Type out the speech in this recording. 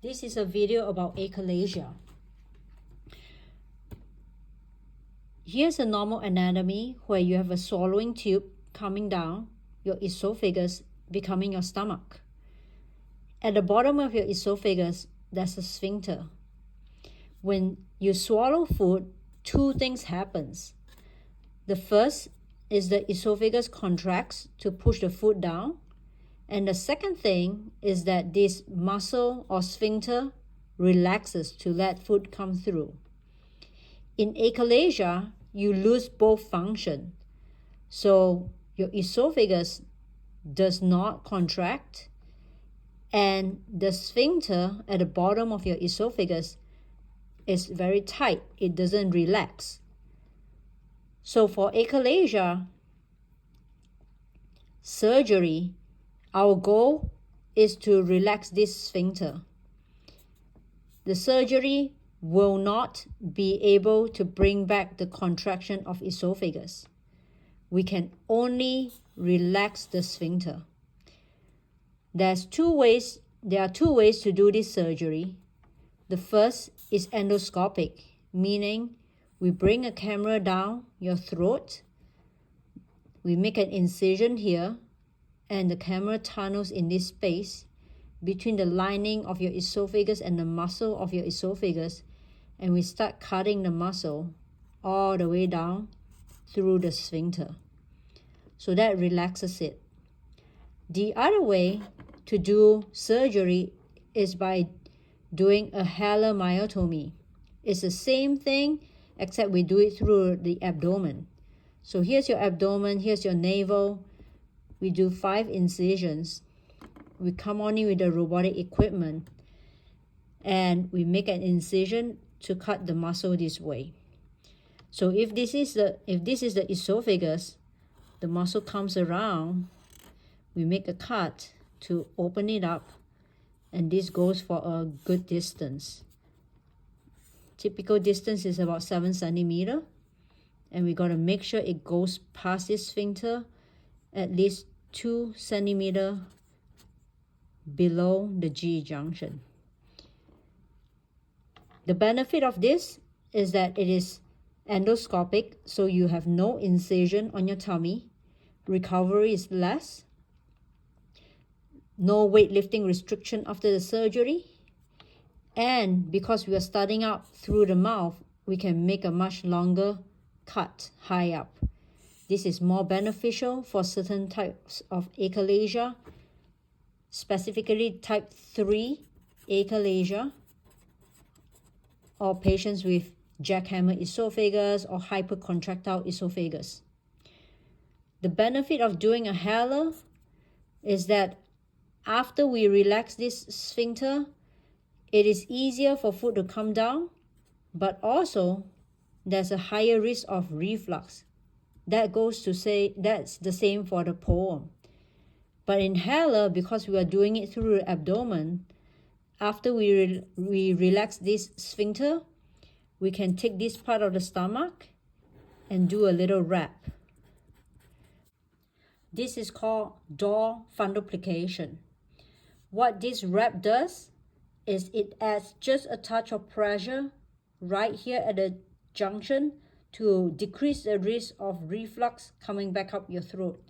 This is a video about achalasia. Here's a normal anatomy where you have a swallowing tube coming down, your esophagus becoming your stomach. At the bottom of your esophagus, there's a sphincter. When you swallow food, two things happens. The first is the esophagus contracts to push the food down. And the second thing is that this muscle or sphincter relaxes to let food come through. In achalasia, you lose both function. So your esophagus does not contract, and the sphincter at the bottom of your esophagus is very tight. It doesn't relax. So for achalasia surgery, our goal is to relax this sphincter. The surgery will not be able to bring back the contraction of esophagus. We can only relax the sphincter. There are two ways to do this surgery. The first is endoscopic, meaning we bring a camera down your throat, we make an incision here, and the camera tunnels in this space between the lining of your esophagus and the muscle of your esophagus, and we start cutting the muscle all the way down through the sphincter. So that relaxes it. The other way to do surgery is by doing a halar myotomy. It's the same thing, except we do it through the abdomen. So here's your abdomen, here's your navel. We do 5 incisions. We come on in with the robotic equipment, and we make an incision to cut the muscle this way. So if this is the esophagus, the muscle comes around, we make a cut to open it up, and this goes for a good distance. Typical distance is about 7 centimeters, and we got to make sure it goes past this sphincter at least 2 centimeters below the G junction. The benefit of this is that it is endoscopic, so you have no incision on your tummy. Recovery is less. No weightlifting restriction after the surgery. And because we are starting out through the mouth, we can make a much longer cut high up. This is more beneficial for certain types of achalasia, specifically type 3 achalasia, or patients with jackhammer esophagus or hypercontractile esophagus. The benefit of doing a halar is that after we relax this sphincter, it is easier for food to come down, but also there's a higher risk of reflux. That goes to say that's the same for the poem. But in halar, because we are doing it through the abdomen, after we relax this sphincter, we can take this part of the stomach and do a little wrap. This is called door fundoplication. What this wrap does is it adds just a touch of pressure right here at the junction to decrease the risk of reflux coming back up your throat.